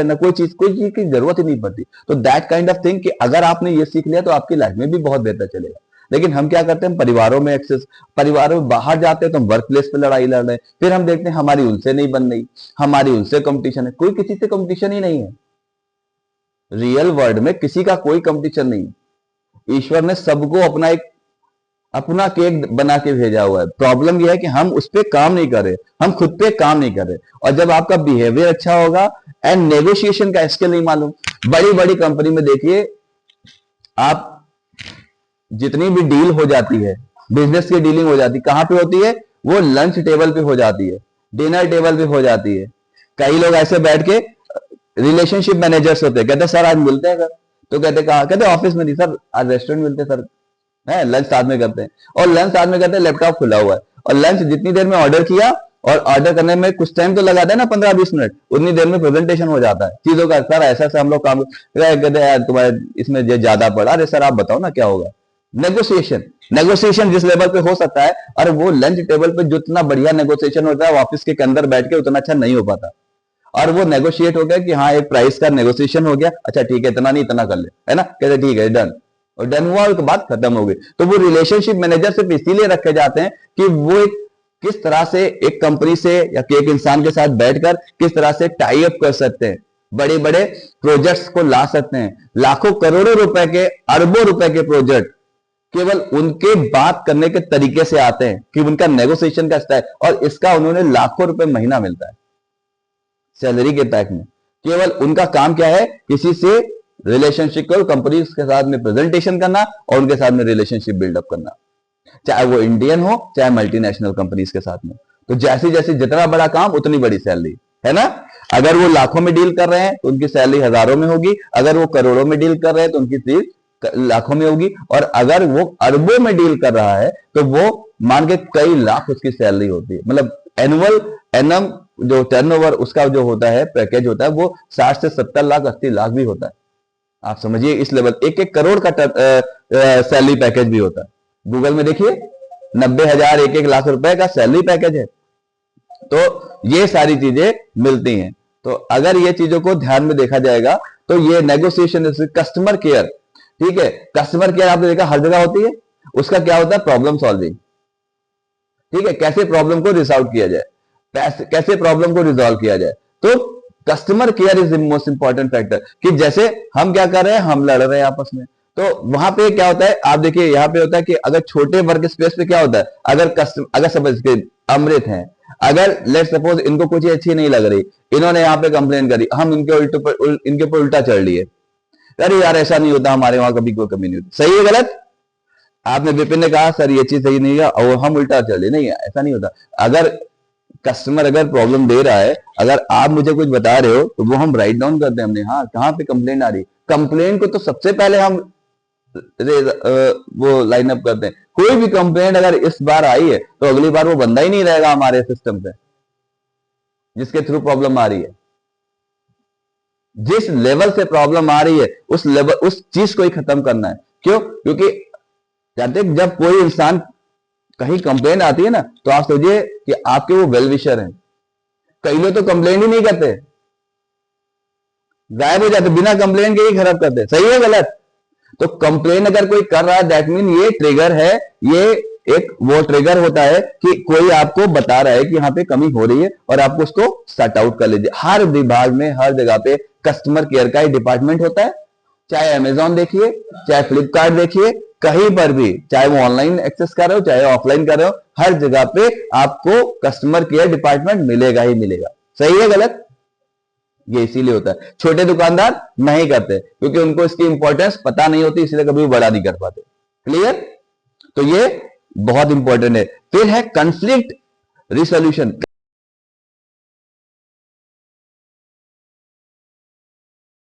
ना कोई चीज की जरूरत ही नहीं पड़ती। तो दैट काइंड ऑफ थिंग कि अगर आपने ये सीख लिया तो आपकी लाइफ में भी बहुत बेहतर चलेगा। लेकिन हम क्या करते हैं, परिवारों में एक्सेस, परिवारों में बाहर जाते हैं तो हम वर्क प्लेस पे लड़ाई लड़ रहे हैं, फिर हम देखते हैं हमारी उनसे नहीं बन रही, हमारी उनसे कंपटीशन है। कोई किसी से कंपटीशन ही नहीं है, रियल वर्ल्ड में किसी का कोई कंपटीशन नहीं है। ईश्वर ने सबको अपना केक बना के भेजा हुआ है। प्रॉब्लम यह है कि हम उस पर काम नहीं कर रहे, हम खुद पे काम नहीं कर रहे। और जब आपका बिहेवियर अच्छा होगा एंड नेगोशिएशन का स्किल नहीं मालूम, बड़ी बड़ी कंपनी में देखिए आप, जितनी भी डील हो जाती है, बिजनेस की डीलिंग हो जाती है, कहां पे होती है? वो लंच टेबल पे हो जाती है, डिनर टेबल पे हो जाती है। कई लोग ऐसे बैठ के रिलेशनशिप मैनेजर्स होते हैं, कहते सर आज मिलते हैं सर, तो कहते कहा, कहते ऑफिस में नहीं सर, आज रेस्टोरेंट मिलते हैं सर, है लंच साथ में करते हैं। और लंच साथ में करते हैं, लैपटॉप खुला हुआ है, और लंच जितनी देर में ऑर्डर किया, और ऑर्डर करने में कुछ टाइम तो लगाता है ना, 15-20 मिनट, उतनी देर में प्रेजेंटेशन हो जाता है चीजों का। सर ऐसा ऐसा हम लोग काम, कहते हैं यार तुम्हारे इसमें ये ज्यादा पड़ा, अरे सर आप बताओ ना क्या होगा। नेगोशिएशन जिस लेवल पे हो सकता है, और वो लंच टेबल पे जितना बढ़िया नेगोशिएशन होता है, ऑफिस के अंदर बैठ के उतना अच्छा नहीं हो पाता। और वो नेगोशिएट हो गया कि हाँ एक प्राइस का नेगोशिएशन हो गया, अच्छा ठीक है इतना नहीं इतना कर ले, है ना, कहते ठीक है डन, और डन हुआ और बात खत्म हो गई। तो वो रिलेशनशिप मैनेजर सिर्फ इसीलिए रखे जाते हैं कि वो एक किस तरह से एक कंपनी से या एक इंसान के साथ बैठकर किस तरह से टाई अप कर सकते हैं, बड़े बड़े प्रोजेक्ट्स को ला सकते हैं। लाखों करोड़ों रुपए के, अरबों रुपए के प्रोजेक्ट केवल उनके बात करने के तरीके से आते हैं, कि उनका नेगोशिएशन का स्टाइल, और इसका उन्होंने लाखों रुपए महीना मिलता है सैलरी के पैक में। केवल उनका काम क्या है, किसी से रिलेशनशिप को कंपनी के साथ में प्रेजेंटेशन करना और उनके साथ में रिलेशनशिप बिल्डअप करना, चाहे वो इंडियन हो चाहे मल्टीनेशनल कंपनीज के साथ में। तो जैसे जैसे जितना बड़ा काम उतनी बड़ी सैलरी, है ना। अगर वो लाखों में डील कर रहे हैं तो उनकी सैलरी हजारों में होगी, अगर वो करोड़ों में डील कर रहे हैं तो उनकी सैलरी लाखों में होगी, और अगर वो अरबों में डील कर रहा है तो वो मान के कई लाख उसकी सैलरी होती है। मतलब एनम जो टर्नओवर उसका जो होता है, पैकेज होता है, वो 60 से 70 लाख 80 लाख भी होता है। आप समझिए इस लेवल, 1-1 करोड़ का सैलरी पैकेज भी होता है। गूगल में देखिए 90,000 1-1 लाख रुपए का सैलरी पैकेज है। तो ये सारी चीजें मिलती हैं। तो अगर ये चीजों को ध्यान में देखा जाएगा तो ये नेगोशिएशन, कस्टमर केयर, ठीक है, कस्टमर केयर आपने देखा हर जगह होती है। उसका क्या होता है? प्रॉब्लम सॉल्विंग, ठीक है, कैसे प्रॉब्लम को रिसॉल्व किया जाए, कैसे प्रॉब्लम को रिजॉल्व किया जाए। तो customer care is the most important factor. कि जैसे हम क्या कर रहे हैं, हम लड़ रहे हैं आपस में, तो वहां पे क्या होता है, आप देखिए यहां पे होता है कि अगर छोटे वर्क स्पेस पे क्या होता है, अगर समझ के अमृत हैं, अगर लेट सपोज इनको कुछ अच्छी नहीं लग रही, इन्होंने यहाँ पे कंप्लेन करी, हम इनके ऊपर उल्टा चढ़ लिए, अरे यार ऐसा नहीं होता, हमारे वहां कभी कोई कमी नहीं होती। सही है गलत? आपने विपिन ने कहा सर ये चीज सही नहीं है, और हम उल्टा चढ़ लिए, नहीं ऐसा नहीं होता। अगर कस्टमर अगर प्रॉब्लम दे रहा है, अगर आप मुझे कुछ बता रहे हो तो वो हम राइट डाउन करते हैं हमने, हाँ कहाँ पे कंप्लेंट आ रही, कंप्लेंट को तो सबसे पहले हम वो लाइन अप करते हैं। कोई भी कंप्लेंट अगर इस बार आई है तो अगली बार वो बंदा ही नहीं रहेगा हमारे सिस्टम पे जिसके थ्रू प्रॉब्लम आ रही है। जिस लेवल से प्रॉब्लम आ रही है उस लेवल, उस चीज को ही खत्म करना है। क्यों? क्योंकि जानते हैं जब कोई इंसान कहीं कंप्लेंट आती है ना, तो आप सोचिए कि आपके वो वेल विशर हैं। कई लोग तो कंप्लेंट ही नहीं करते, गायब हो जाते, बिना कंप्लेंट के ही खराब करते। सही है गलत? तो कंप्लेंट अगर कोई कर रहा है दैट मीन ये ट्रिगर है, ये एक वो ट्रिगर होता है कि कोई आपको बता रहा है कि यहाँ पे कमी हो रही है और आपको उसको सॉर्ट आउट कर लीजिए। हर विभाग में हर जगह पे कस्टमर केयर का एक डिपार्टमेंट होता है, चाहे अमेजॉन देखिए, चाहे फ्लिपकार्ट देखिए, कहीं पर भी, चाहे वो ऑनलाइन एक्सेस कर रहे हो चाहे ऑफलाइन कर रहे हो, हर जगह पे आपको कस्टमर केयर डिपार्टमेंट मिलेगा ही मिलेगा। सही है गलत? ये इसीलिए होता है। छोटे दुकानदार नहीं करते क्योंकि उनको इसकी इंपॉर्टेंस पता नहीं होती, इसलिए कभी बड़ा नहीं कर पाते। क्लियर? तो ये बहुत इंपॉर्टेंट है। फिर है कंफ्लिक्ट रिसोल्यूशन।